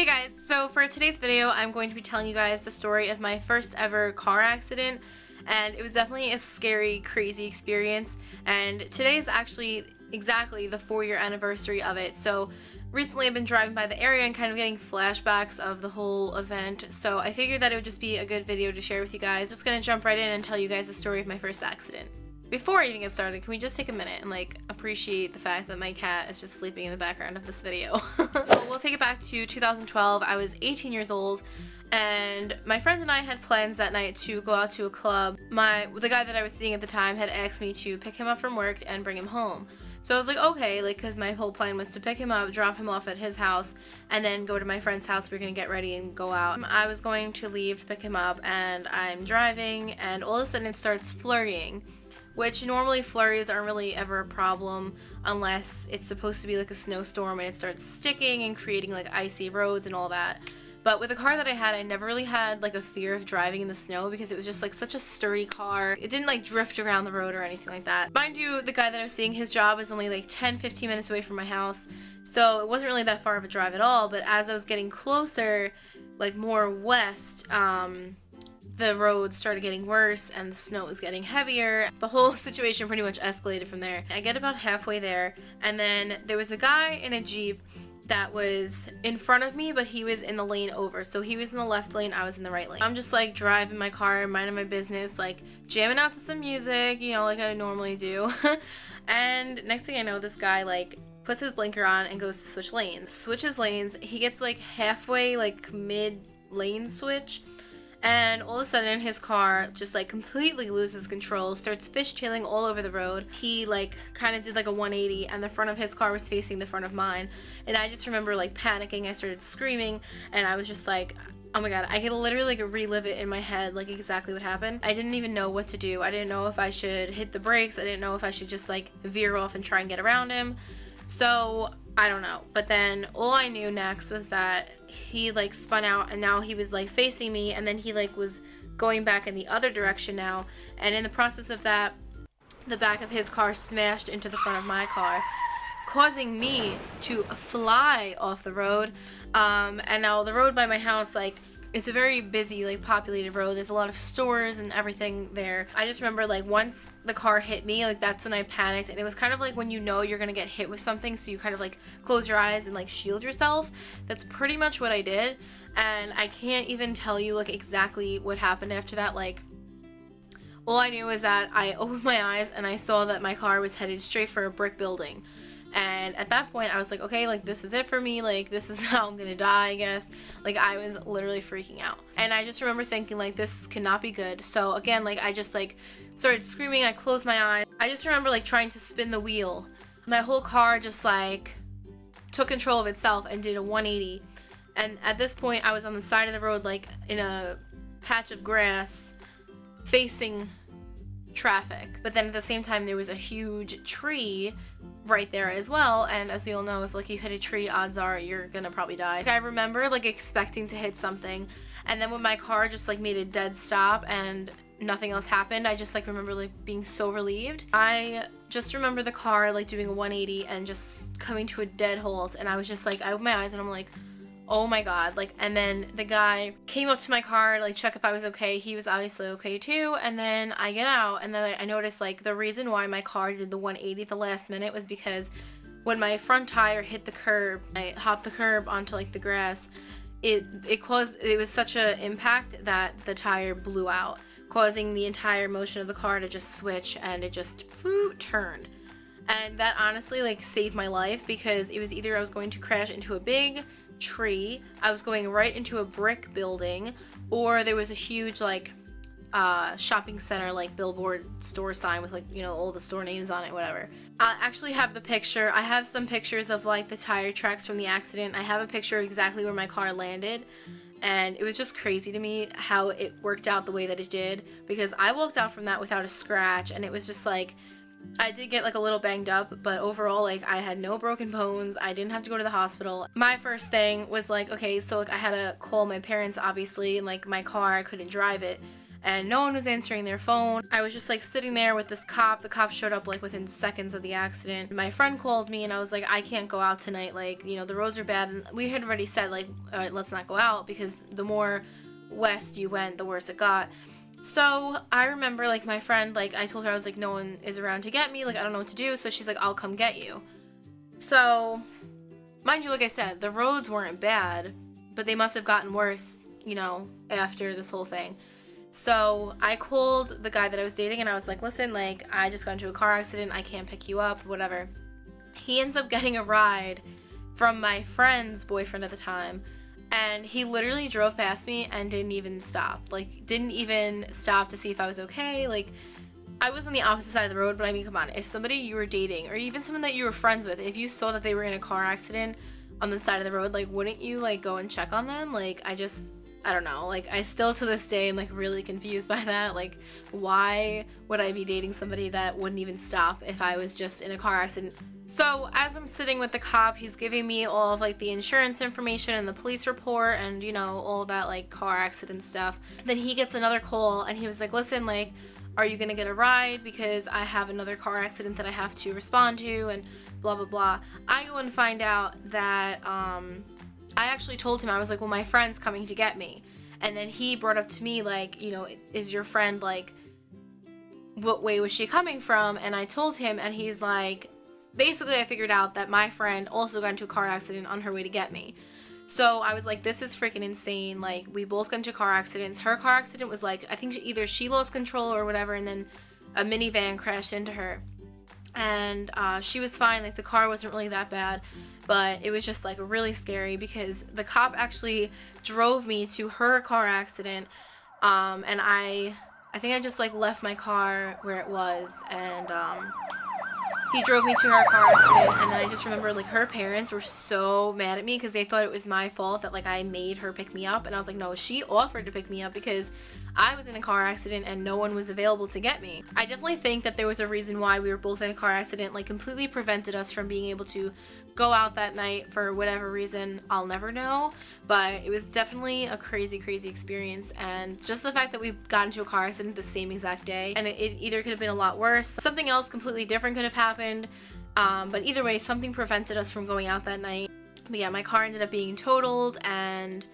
Hey guys, so for today's video I'm going to be telling you guys the story of my first ever car accident, and it was definitely a scary, crazy experience, and today is actually exactly the 4-year anniversary of it. So recently I've been driving by the area and kind of getting flashbacks of the whole event, so I figured that it would just be a good video to share with you guys. Just gonna jump right in and tell you guys the story of my first accident. Before I even get started, can we just take a minute and appreciate the fact that my cat is just sleeping in the background of this video. We'll take it back to 2012. I was 18 years old and my friend and I had plans that night to go out to a club. The guy that I was seeing at the time had asked me to pick him up from work and bring him home. So I was like, okay, because my whole plan was to pick him up, drop him off at his house, and then go to my friend's house. We were going to get ready and go out. I was going to leave to pick him up, and I'm driving, and all of a sudden it starts flurrying, which normally flurries aren't really ever a problem unless it's supposed to be like a snowstorm and it starts sticking and creating like icy roads and all that. But with the car that I had, I never really had like a fear of driving in the snow because it was just like such a sturdy car. It didn't like drift around the road or anything like that. Mind you, the guy that I was seeing, his job was only like 10-15 minutes away from my house, so it wasn't really that far of a drive at all. But as I was getting closer, like more west, the roads started getting worse and the snow was getting heavier. The whole situation pretty much escalated from there. I get about halfway there, and then there was a guy in a Jeep that was in front of me, but he was in the lane over. So he was in the left lane, I was in the right lane. I'm just like driving my car, minding my business, like jamming out to some music, you know, like I normally do. And next thing I know, this guy like puts his blinker on and goes to switch lanes. Switches lanes, he gets like halfway, like mid lane switch, and all of a sudden his car just like completely loses control, starts fishtailing all over the road. He like kind of did like a 180 and the front of his car was facing the front of mine, and I just remember like panicking. I started screaming and I was just like, oh my god, I could literally like relive it in my head, like exactly what happened. I didn't even know what to do. I didn't know if I should hit the brakes. I didn't know if I should just like veer off and try and get around him. So I don't know. But then all I knew next was that he like spun out and now he was like facing me, and then he like was going back in the other direction now, and in the process of that, the back of his car smashed into the front of my car, causing me to fly off the road. And now the road by my house, like, it's a very busy, like, populated road. There's a lot of stores and everything there. I just remember, like, once the car hit me, like, that's when I panicked. And it was kind of like when you know you're gonna get hit with something, so you kind of, like, close your eyes and, like, shield yourself. That's pretty much what I did. And I can't even tell you, like, exactly what happened after that. Like, all I knew is that I opened my eyes and I saw that my car was headed straight for a brick building. And at that point I was like, okay, like this is it for me, like this is how I'm gonna die, I guess. Like I was literally freaking out, and I just remember thinking like this cannot be good. So again, like I just like started screaming. I closed my eyes. I just remember like trying to spin the wheel. My whole car just like took control of itself and did a 180, and at this point I was on the side of the road, like in a patch of grass facing traffic, but then at the same time there was a huge tree right there as well, and as we all know, if like you hit a tree, odds are you're gonna probably die. Like, I remember like expecting to hit something, and then when my car just like made a dead stop and nothing else happened, I just like remember like being so relieved. I just remember the car like doing a 180 and just coming to a dead halt, and I was just like, I opened my eyes and I'm like, oh my god. Like, and then the guy came up to my car to like check if I was okay. He was obviously okay too, and then I get out and then I noticed like the reason why my car did the 180 at the last minute was because when my front tire hit the curb, I hopped the curb onto like the grass, it was such an impact that the tire blew out, causing the entire motion of the car to just switch, and it just turned. And that honestly like saved my life, because it was either I was going to crash into a big tree, I was going right into a brick building, or there was a huge like shopping center like billboard store sign with like, you know, all the store names on it, whatever. I actually have the picture. I have some pictures of like the tire tracks from the accident. I have a picture of exactly where my car landed, and it was just crazy to me how it worked out the way that it did, because I walked out from that without a scratch, and it was just like, I did get like a little banged up, but overall like I had no broken bones. I didn't have to go to the hospital. My first thing was like, okay, so like I had to call my parents obviously, and like my car, I couldn't drive it, and no one was answering their phone. I was just like sitting there with this cop. The cop showed up like within seconds of the accident. My friend called me and I was like, I can't go out tonight, like, you know, the roads are bad. And we had already said like, all right, let's not go out, because the more west you went, the worse it got. So I remember like my friend, like I told her, I was like, no one is around to get me, like I don't know what to do. So she's like, I'll come get you. So mind you, like I said, the roads weren't bad, but they must have gotten worse, you know, after this whole thing. So I called the guy that I was dating and I was like, listen, like I just got into a car accident, I can't pick you up, whatever. He ends up getting a ride from my friend's boyfriend at the time, and he literally drove past me and didn't even stop. Like, didn't even stop to see if I was okay. Like, I was on the opposite side of the road, but I mean, come on. If somebody you were dating, or even someone that you were friends with, if you saw that they were in a car accident on the side of the road, like, wouldn't you, like, go and check on them? Like, I don't know. Like, I still to this day am, like, really confused by that. Like, why would I be dating somebody that wouldn't even stop if I was just in a car accident? So as I'm sitting with the cop, he's giving me all of like the insurance information and the police report and, you know, all that like car accident stuff. Then he gets another call and he was like, listen, like, are you gonna get a ride, because I have another car accident that I have to respond to, and blah blah blah. I go and find out that I actually told him, I was like, well, my friend's coming to get me. And then he brought up to me like, you know, is your friend, like, what way was she coming from? And I told him, and he's like, basically I figured out that my friend also got into a car accident on her way to get me. So I was like, this is freaking insane. Like, we both got into car accidents. Her car accident was like, I think either she lost control or whatever, and then a minivan crashed into her. And she was fine. Like, the car wasn't really that bad, but it was just like really scary because the cop actually drove me to her car accident. And I think I just like left my car where it was, and he drove me to her car accident. And then I just remember like her parents were so mad at me because they thought it was my fault that like I made her pick me up. And I was like, no, she offered to pick me up because I was in a car accident and no one was available to get me. I definitely think that there was a reason why we were both in a car accident, like completely prevented us from being able to go out that night for whatever reason. I'll never know, but it was definitely a crazy experience. And just the fact that we got into a car accident the same exact day, and it either could have been a lot worse, something else completely different could have happened, but either way, something prevented us from going out that night. But yeah, my car ended up being totaled, and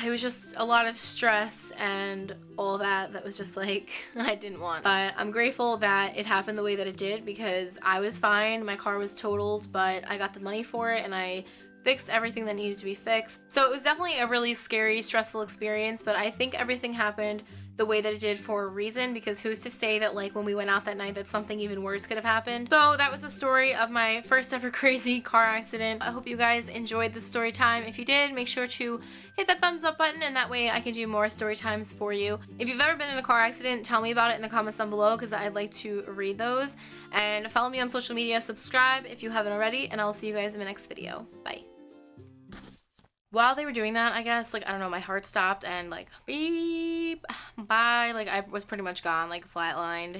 it was just a lot of stress and all that was just like, I didn't want. But I'm grateful that it happened the way that it did, because I was fine, my car was totaled, but I got the money for it and I fixed everything that needed to be fixed. So it was definitely a really scary, stressful experience, but I think everything happened the way that it did for a reason, because who's to say that like when we went out that night that something even worse could have happened. So that was the story of my first ever crazy car accident. I hope you guys enjoyed this story time. If you did, make sure to hit that thumbs up button, and that way I can do more story times for you. If you've ever been in a car accident, tell me about it in the comments down below, because I'd like to read those. And follow me on social media, subscribe if you haven't already, and I'll see you guys in my next video. Bye. While they were doing that, I guess, like, I don't know, my heart stopped and like, beep, bye, like, I was pretty much gone, like, flatlined.